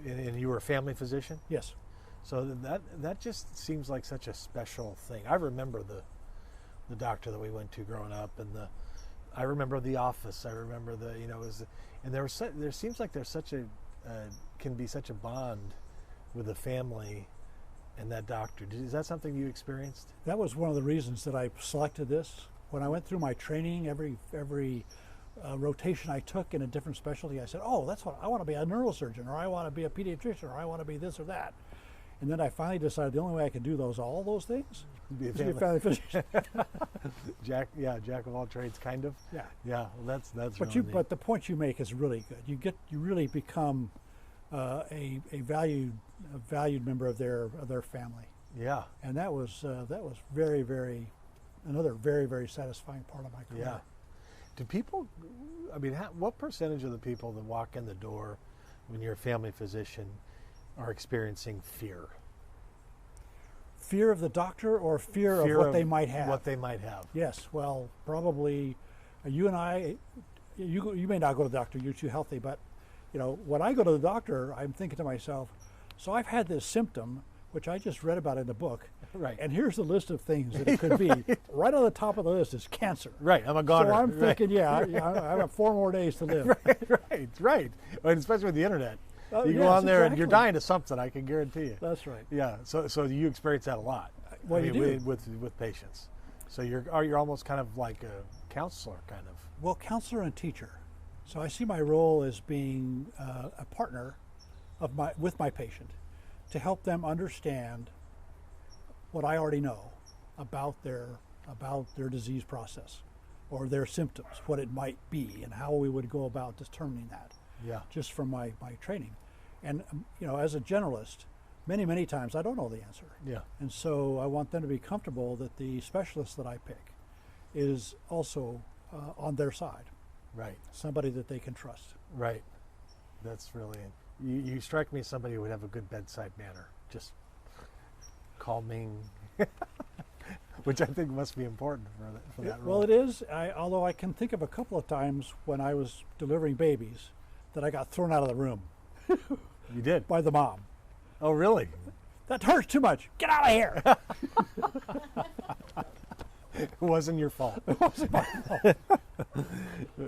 and you were a family physician? Yes. So that just seems like such a special thing. I remember the doctor that we went to growing up, and I remember the office. I remember and there seems like there's can be such a bond with the family and that doctor. Is that something you experienced? That was one of the reasons that I selected this. When I went through my training, every rotation I took in a different specialty, I said, "Oh, that's what I want to be, a neurosurgeon, or I want to be a pediatrician, or I want to be this or that." And then I finally decided the only way I could do all those things, Be a is to be a family. family physician. Jack of all trades, kind of. Yeah. Yeah. Well, that's But really neat. but the point you make is really good. You really become a valued member of their family, Yeah. and that was another very, very satisfying part of my career. Yeah. Do people? I mean, what percentage of the people that walk in the door when you're a family physician are experiencing fear? Fear of the doctor, or fear of what they might have? What they might have. Yes, well, probably you and I, you may not go to the doctor, you're too healthy, but when I go to the doctor, I'm thinking to myself, so I've had this symptom, which I just read about in the book, Right. and here's the list of things that it could be. Right on the top of the list is cancer. Right. I'm a goner. So I'm Right. thinking, I have 4 more days to live. Right. And especially with the internet. You go Yes, on there and you're exactly. dying of something, I can guarantee you. That's right. Yeah. So you experience that a lot. Well, you do. with patients. So you're almost kind of like a counselor, kind of. Well, counselor and teacher. So I see my role as being a partner with my patient to help them understand what I already know about their disease process or their symptoms, what it might be, and how we would go about determining that. Yeah. Just from my training. And as a generalist, many times I don't know the answer. Yeah. And so I want them to be comfortable that the specialist that I pick is also on their side, Right. somebody that they can trust. Right. That's really. You strike me as somebody who would have a good bedside manner, just calming, which I think must be important for that role. Well, it is. Although I can think of a couple of times when I was delivering babies that I got thrown out of the room You did. by the mom. Oh, really? that hurts too much. Get out of here. It wasn't your fault. It wasn't my fault.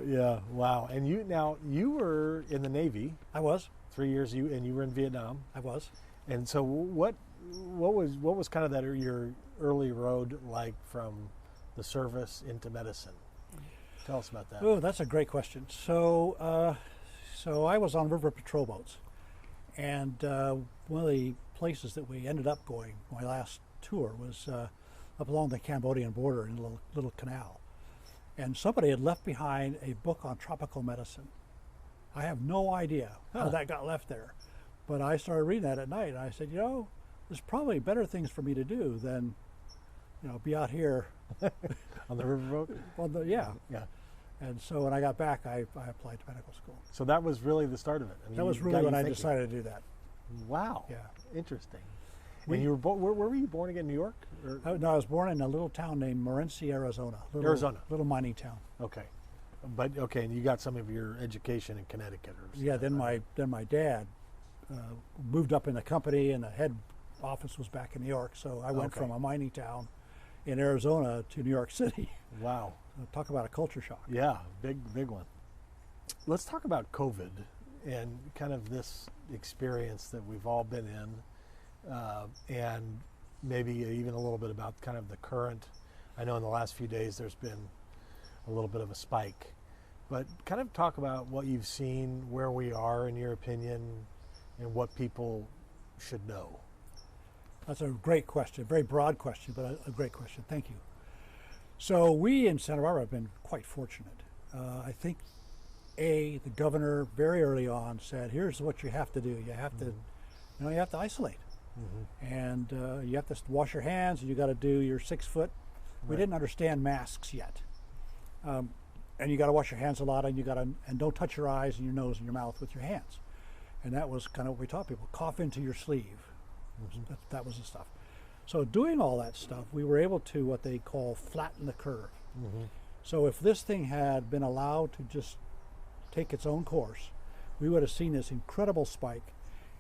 Yeah, wow. And you were in the Navy. I was. 3 years, and you were in Vietnam. I was. And so what was kind of that your early road like from the service into medicine? Tell us about that. Oh, that's a great question. So, so I was on river patrol boats, and one of the places that we ended up going, my last tour, was up along the Cambodian border in a little canal. And somebody had left behind a book on tropical medicine. I have no idea how that got left there, but I started reading that at night, and I said, there's probably better things for me to do than, be out here on the riverboat. Yeah. Yeah. And so when I got back, I applied to medical school. So that was really the start of it. I mean, that was really when I decided to do that. Wow. Yeah. Interesting. And you were where were you born again? New York? No, I was born in a little town named Morenci, Arizona. Little mining town. Okay. And you got some of your education in Connecticut, or yeah. Then my dad moved up in the company, and the head office was back in New York. So I went from a mining town in Arizona to New York City. Wow. Talk about a culture shock. Yeah, big one. Let's talk about COVID and kind of this experience that we've all been in, and maybe even a little bit about kind of the current. I know in the last few days there's been a little bit of a spike, but kind of talk about what you've seen, where we are in your opinion, and what people should know. That's a great question, very broad question, but a great question. Thank you. So we in Santa Barbara have been quite fortunate. I think, the governor very early on said, here's what you have to do. You have to, you have to isolate. And you have to wash your hands, and you got to do your 6 foot. We didn't understand masks yet. And you got to wash your hands a lot, and and don't touch your eyes and your nose and your mouth with your hands. And that was kind of what we taught people. Cough into your sleeve. That was the stuff. So doing all that stuff, we were able to what they call flatten the curve. So if this thing had been allowed to just take its own course, we would have seen this incredible spike,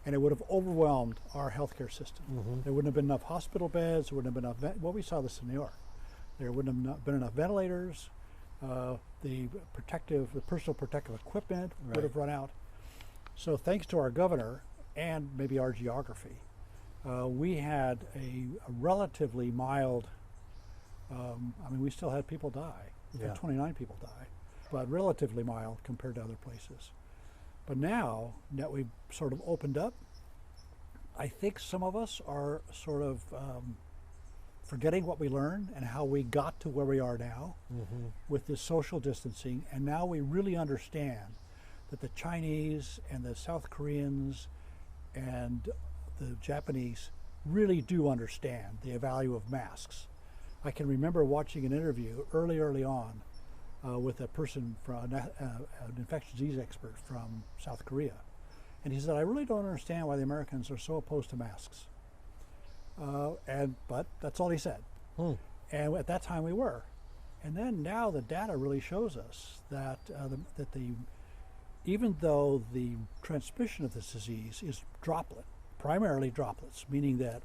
and it would have overwhelmed our healthcare system. There wouldn't have been enough hospital beds. There wouldn't have been enough. Well, we saw this in New York. There wouldn't have been enough ventilators. The personal protective equipment would have run out. So thanks to our governor and maybe our geography, we had a relatively mild. We still had people die. We had 29 people die, but relatively mild compared to other places. But now that we've sort of opened up, I think some of us are sort of forgetting what we learned and how we got to where we are now with this social distancing. And now we really understand that the Chinese and the South Koreans and the Japanese really do understand the value of masks. I can remember watching an interview early on with a person from an infectious disease expert from South Korea. And he said, I really don't understand why the Americans are so opposed to masks. But that's all he said. And at that time we were. And then now the data really shows us that even though the transmission of this disease is primarily droplets, meaning that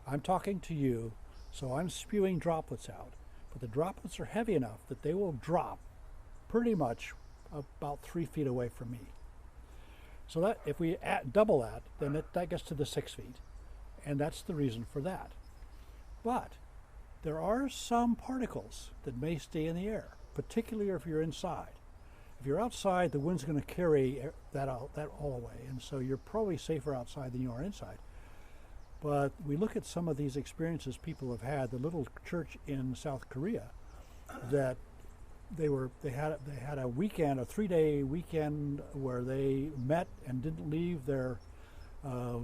I'm talking to you, so I'm spewing droplets out, but the droplets are heavy enough that they will drop pretty much about 3 feet away from me. So that if we double that, then that gets to the 6 feet, and that's the reason for that. But there are some particles that may stay in the air, particularly if you're inside. If you're outside, the wind's going to carry that all away, and so you're probably safer outside than you are inside. But we look at some of these experiences people have had. The little church in South Korea, that they had a weekend, a 3-day weekend, where they met and didn't leave their I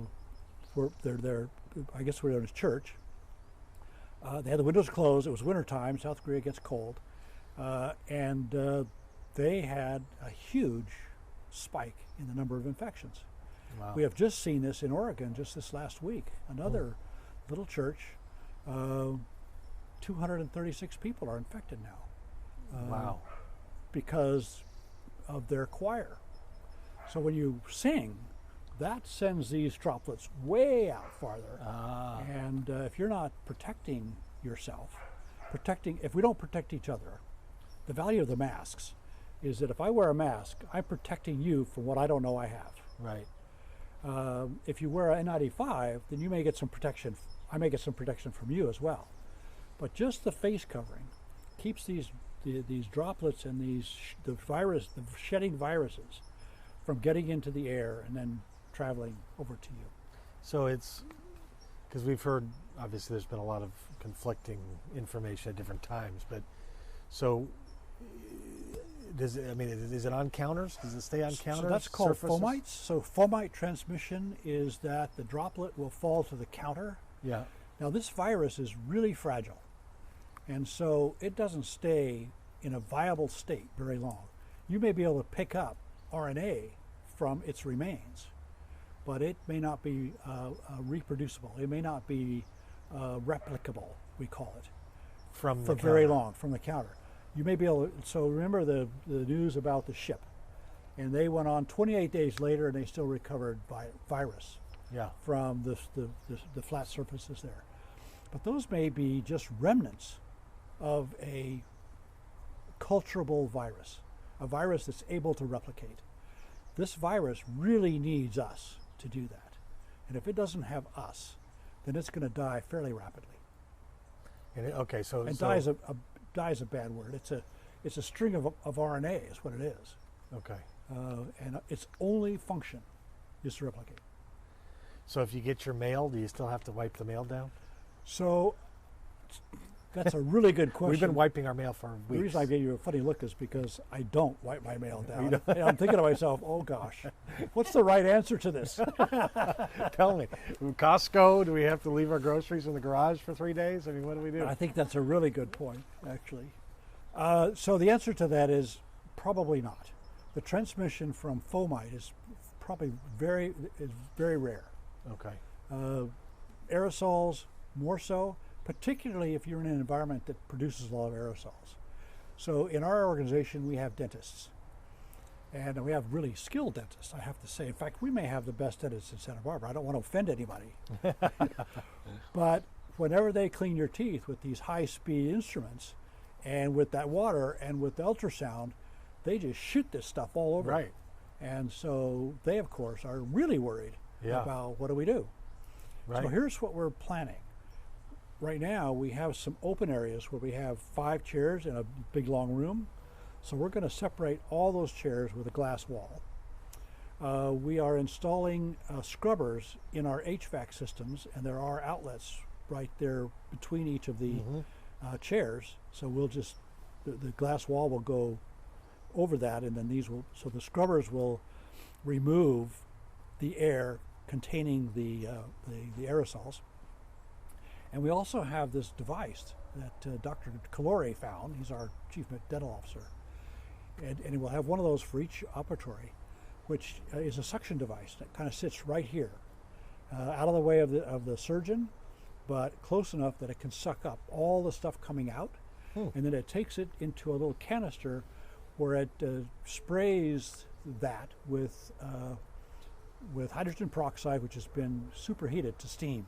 guess we're in a church. They had the windows closed. It was wintertime. South Korea gets cold, and they had a huge spike in the number of infections. Wow. We have just seen this in Oregon just this last week. Another little church, 236 people are infected now. Wow. Because of their choir. So when you sing, that sends these droplets way out farther. Ah. And if you're not protecting yourself, if we don't protect each other, the value of the masks is that if I wear a mask, I'm protecting you from what I don't know I have. Right. If you wear an N95, then you may get some protection. I may get some protection from you as well. But just the face covering keeps these droplets and the shedding viruses from getting into the air and then traveling over to you. So it's because we've heard, obviously, there's been a lot of conflicting information at different times. But so, is it on counters? Does it stay on counters? So that's called surfaces? fomites. So Formite transmission is that the droplet will fall to the counter. Yeah. Now this virus is really fragile, and so it doesn't stay in a viable state very long. You may be able to pick up RNA from its remains, but it may not be reproducible. It may not be replicable, we call it, for very long from the counter. You may be able to, so remember the news about the ship, and they went on 28 days later and they still recovered virus from the flat surfaces there. But those may be just remnants of a culturable virus, a virus that's able to replicate. This virus really needs us to do that. And if it doesn't have us, then it's going to die fairly rapidly. And die is a bad word. It's a string of RNA is what it is. Okay. And its only function is to replicate. So if you get your mail, do you still have to wipe the mail down? So that's a really good question. We've been wiping our mail for weeks. The reason I gave you a funny look is because I don't wipe my mail down. And I'm thinking to myself, oh gosh, what's the right answer to this? Tell me. Costco, do we have to leave our groceries in the garage for 3 days? I mean, what do we do? I think that's a really good point, actually. So the answer to that is probably not. The transmission from fomite is probably very rare. Okay. Aerosols, more so, particularly if you're in an environment that produces a lot of aerosols. So in our organization, we have dentists. And we have really skilled dentists, I have to say. In fact, we may have the best dentists in Santa Barbara. I don't want to offend anybody. But whenever they clean your teeth with these high-speed instruments, and with that water and with the ultrasound, they just shoot this stuff all over. Right. And so they, of course, are really worried about what do we do. Right. So here's what we're planning. Right now, we have some open areas where we have 5 chairs in a big long room. So we're going to separate all those chairs with a glass wall. We are installing scrubbers in our HVAC systems, and there are outlets right there between each of the chairs. So we'll just, the glass wall will go over that, and then so the scrubbers will remove the air containing the aerosols. And we also have this device that Dr. Calore found. He's our chief dental officer. And we'll have one of those for each operatory, which is a suction device that kind of sits right here, out of the way of the surgeon, but close enough that it can suck up all the stuff coming out. And then it takes it into a little canister where it sprays that with hydrogen peroxide, which has been superheated to steam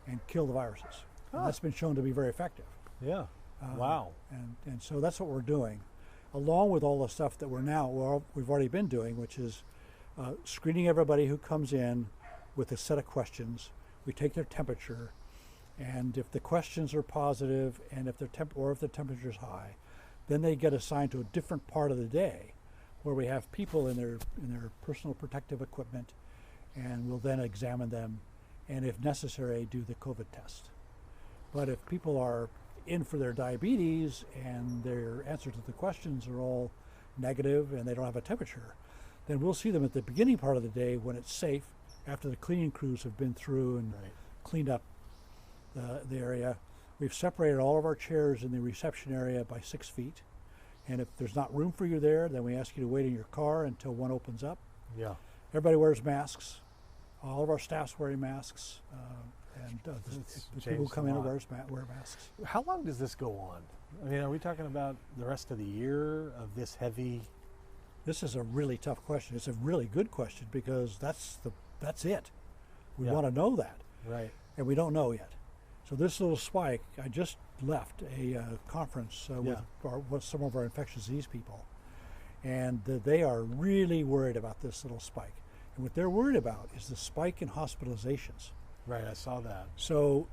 and kill the viruses. And that's been shown to be very effective. Yeah. Wow. And so that's what we're doing, along with all the stuff that we've already been doing, which is screening everybody who comes in with a set of questions. We take their temperature, and if the questions are positive, and if the temperature is high, then they get assigned to a different part of the day where we have people in their personal protective equipment, and we'll then examine them, and if necessary, do the COVID test. But if people are in for their diabetes and their answers to the questions are all negative and they don't have a temperature, then we'll see them at the beginning part of the day when it's safe, after the cleaning crews have been through and cleaned up the area. We've separated all of our chairs in the reception area by 6 feet. And if there's not room for you there, then we ask you to wait in your car until one opens up. Yeah. Everybody wears masks. All of our staff's wearing masks. The people who come in wear masks. How long does this go on? I mean, are we talking about the rest of the year of this heavy This is a really tough question. It's a really good question because that's it. We Yeah. want to know that, Right. and we don't know yet. So this little spike, I just left a conference with some of our infectious disease people, and they are really worried about this little spike. And what they're worried about is the spike in hospitalizations. Right, I saw that. So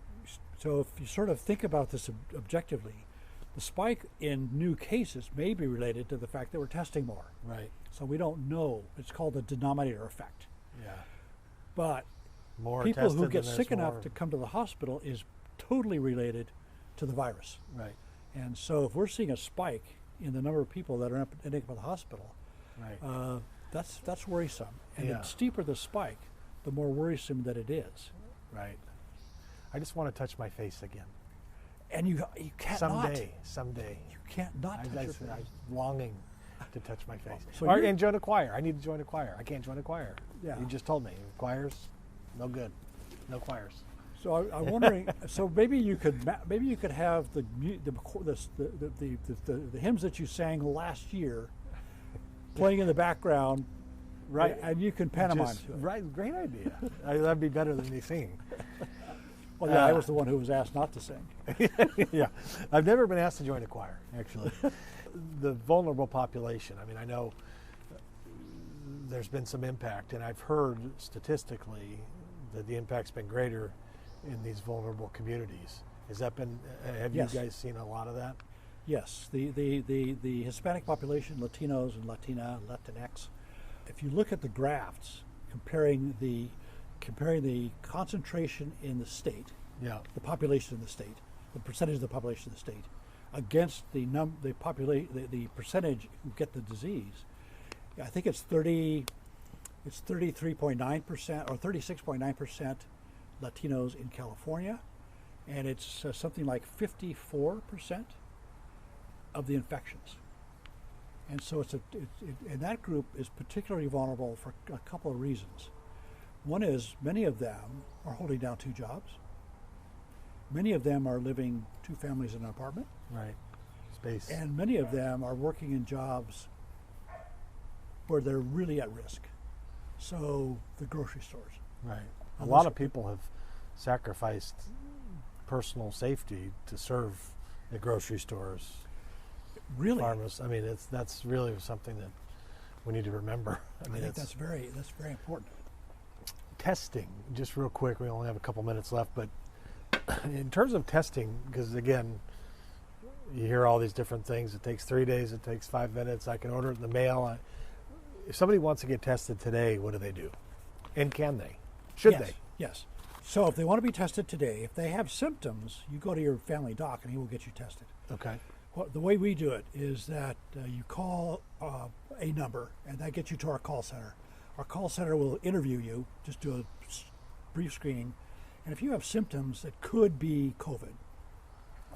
if you sort of think about this objectively, the spike in new cases may be related to the fact that we're testing more. Right. So we don't know. It's called the denominator effect. Yeah. But More people tested, who then get there's sick enough more. to come to the hospital is totally related to the virus. Right. And so if we're seeing a spike in the number of people that are ending up at the hospital, Right. that's worrisome. And Yeah. the steeper the spike, the more worrisome that it is. Right. I just want to touch my face again. And you can't Someday. You can't not touch your face. I'm longing to touch my face. So Or, you're- and join a choir. I need to join a choir. I can't join a choir. Yeah. You just told me. Choirs, no good. No choirs. So I'm wondering. So maybe you could have the hymns that you sang last year playing in the background, Right. And you can pantomime Just- to it. Right. Great idea. That'd be better than me singing. Well, yeah, I was the one who was asked not to sing. Yeah. I've never been asked to join a choir, actually. The vulnerable population. I mean, I know there's been some impact, and I've heard statistically that the impact's been greater in these vulnerable communities. Has that been? Have Yes. you guys seen a lot of that? Yes, the Hispanic population, Latinos and Latinx. If you look at the graphs comparing the concentration in the state, Yeah. the population in the state, the percentage of the population in the state, against the percentage who get the disease, I think it's 33.9% or 36.9% Latinos in California, and it's something like 54% of the infections. And so and that group is particularly vulnerable for a couple of reasons. One is many of them are holding down 2 jobs. Many of them are living 2 families in an apartment. Right. Space. And many of them are working in jobs where they're really at risk. So the grocery stores. Right. A And lot those- of people have sacrificed personal safety to serve the grocery stores, Really? farmers. I mean, that's really something that we need to remember. I I mean, think it's that's very important. testing. Just real quick, we only have a couple minutes left, but in terms of testing, because again, you hear all these different things. It takes 3 days. It takes 5 minutes. I can order it in the mail. If somebody wants to get tested today, what do they do? And can they? Should Yes, they? Yes. So if they want to be tested today, if they have symptoms, you go to your family doc and he will get you tested. Okay. Well, the way we do it is that you call a number, and that gets you to our call center. Our call center will interview you, just do a brief screening, and if you have symptoms that could be COVID,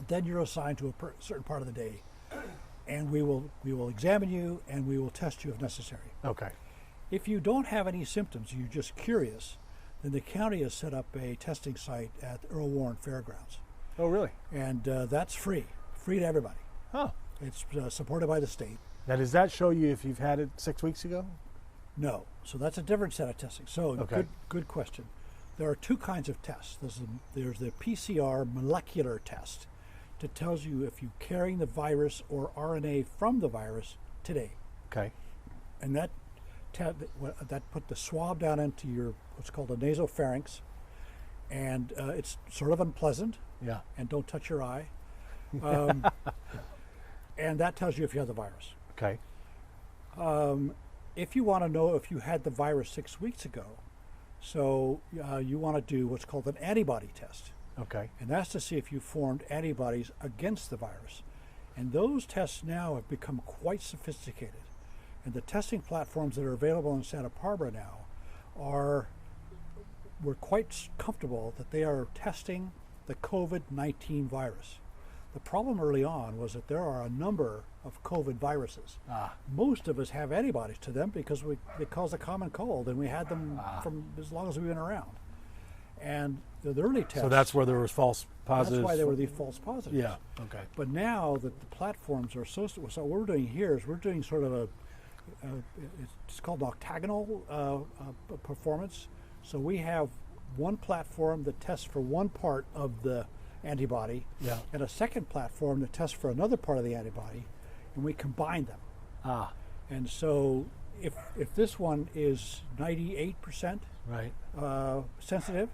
then you're assigned to a certain part of the day, and we will examine you and we will test you if necessary. Okay. If you don't have any symptoms, you're just curious, then the county has set up a testing site at the Earl Warren Fairgrounds, Oh, really? and that's free to everybody. Huh. It's supported by the state. Now, does that show you if you've had it 6 weeks ago? No. So that's a different set of testing. So Okay. good question. There are 2 kinds of tests. There's the Pcr Molecular Test that tells you if you're carrying the virus or RNA from the virus today. Okay. And that put the swab down into your what's called a nasopharynx, and it's sort of unpleasant. Yeah. And don't touch your eye. And that tells you if you have the virus. Okay. If you want to know if you had the virus 6 weeks ago, so you want to do what's called an antibody test. Okay. And that's to see if you formed antibodies against the virus. And those tests now have become quite sophisticated. And the testing platforms that are available in Santa Barbara now we're quite comfortable that they are testing the COVID-19 virus. The problem early on was that there are a number of COVID viruses. Most of us have antibodies to them because they cause a common cold, and we had them from as long as we've been around. And the early tests. So that's where there was false positives. That's why there were the false positives. Yeah. Okay. But now that the platforms are so what we're doing here is we're doing sort of it's called Octagonal Performance. So we have one platform that tests for one part of the antibody, Yeah. and a second platform that tests for another part of the antibody, and we combine them. Ah, And so if this one is 98% right. sensitive,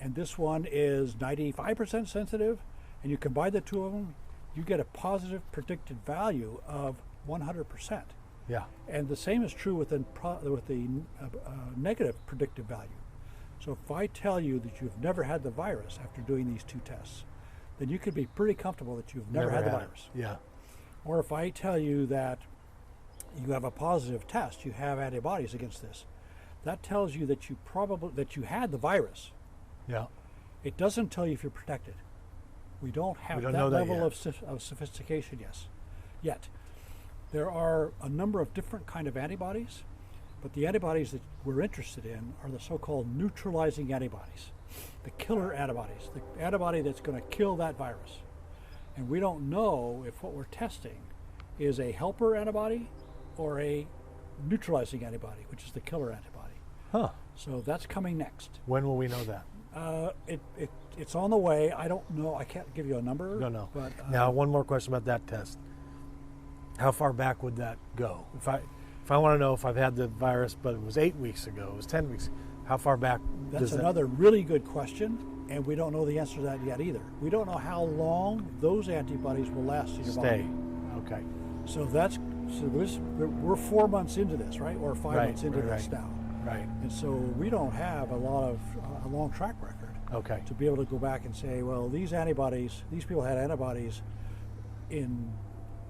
and this one is 95% sensitive, and you combine the two of them, you get a positive predicted value of 100%. Yeah. And the same is true with the negative predictive value. So if I tell you that you've never had the virus after doing these two tests, then you could be pretty comfortable that you've never had the virus. Yeah. Or if I tell you that you have a positive test, you have antibodies against this, that tells you that you had the virus. Yeah. It doesn't tell you if you're protected. We don't have that level of sophistication yet. There are a number of different kind of antibodies, but the antibodies that we're interested in are the so-called neutralizing antibodies, the killer antibodies, the antibody that's going to kill that virus. And we don't know if what we're testing is a helper antibody or a neutralizing antibody, which is the killer antibody. Huh. So that's coming next. When will we know that? It's on the way. I don't know. I can't give you a number. No. But, now, one more question about that test. How far back would that go? If I want to know if I've had the virus, but it was 8 weeks ago, it was 10 weeks, how far back That's another really good question, and we don't know the answer to that yet either. We don't know how long those antibodies will last in your body. Okay. So we're 4 months into this, right? Or 5 months into this now. Right. And so we don't have a long track record. Okay. To be able to go back and say, well, these people had antibodies in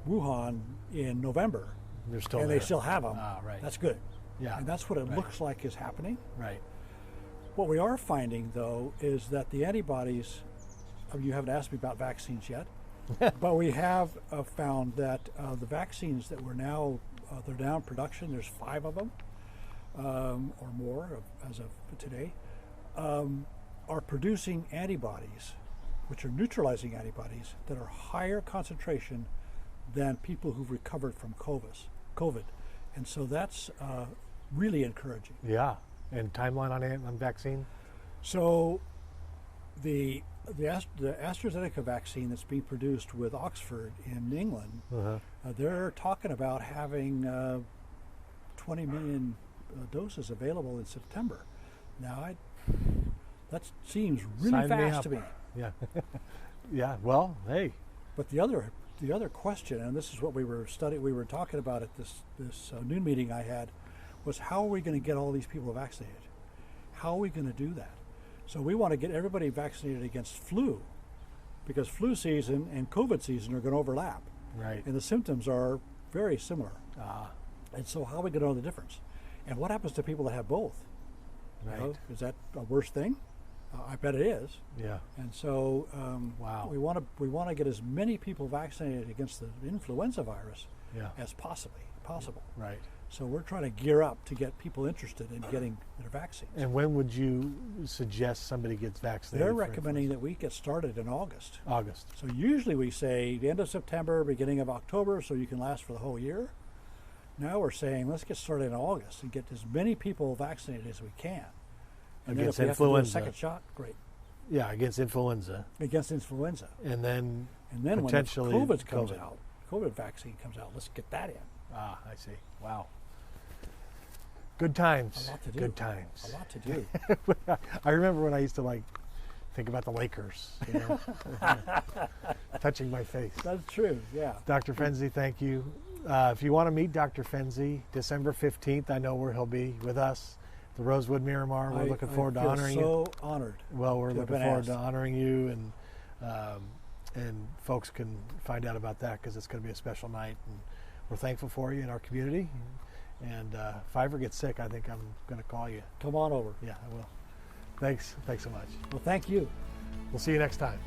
Wuhan in November, They're still and there. they still have them. Ah, right. That's good. Yeah. And that's what it looks like is happening. Right. What we are finding, though, is that the antibodies, you haven't asked me about vaccines yet, but we have found that the vaccines that they're now in production, there's 5 of them or more as of today, are producing antibodies, which are neutralizing antibodies that are higher concentration than people who've recovered from COVID. And so that's really encouraging. Yeah. And timeline on vaccine? So the AstraZeneca vaccine that's being produced with Oxford in England, they're talking about having 20 million doses available in September. Now, that seems really Sign me fast up. to me. Yeah. Yeah. Well, hey. But the other question, and this is what we were talking about at this noon meeting I had, was how are we going to get all these people vaccinated? How are we going to do that? So we want to get everybody vaccinated against flu, because flu season and COVID season are going to overlap. Right. And the symptoms are very similar. Ah. And so how are we going to know the difference? And what happens to people that have both? Right. You know, is that a worse thing? I bet it is. Yeah. And so Wow. we want to get as many people vaccinated against the influenza virus as possible. Right. So we're trying to gear up to get people interested in getting their vaccines. And when would you suggest somebody gets vaccinated? They're recommending that we get started in August. August. So usually we say the end of September, beginning of October, so you can last for the whole year. Now we're saying let's get started in August and get as many people vaccinated as we can. And Against then if we influenza. have to do a second shot, great. Yeah, against influenza. Against influenza. And then Potentially when the COVID. COVID vaccine comes out, let's get that in. Ah, I see. Wow. Good times. A lot to do. Good times. A lot to do. I remember when I used to think about the Lakers, touching my face. That's true, yeah. Dr. Fenzi, thank you. If you want to meet Dr. Fenzi, December 15th, I know where he'll be with us, the Rosewood Miramar. We're looking forward to honoring you. So honored. Well, we're looking forward to honoring you, and folks can find out about that because it's going to be a special night. And we're thankful for you in our community. And if I ever get sick, I think I'm going to call you. Come on over. Yeah, I will. Thanks so much. Well, thank you. We'll see you next time.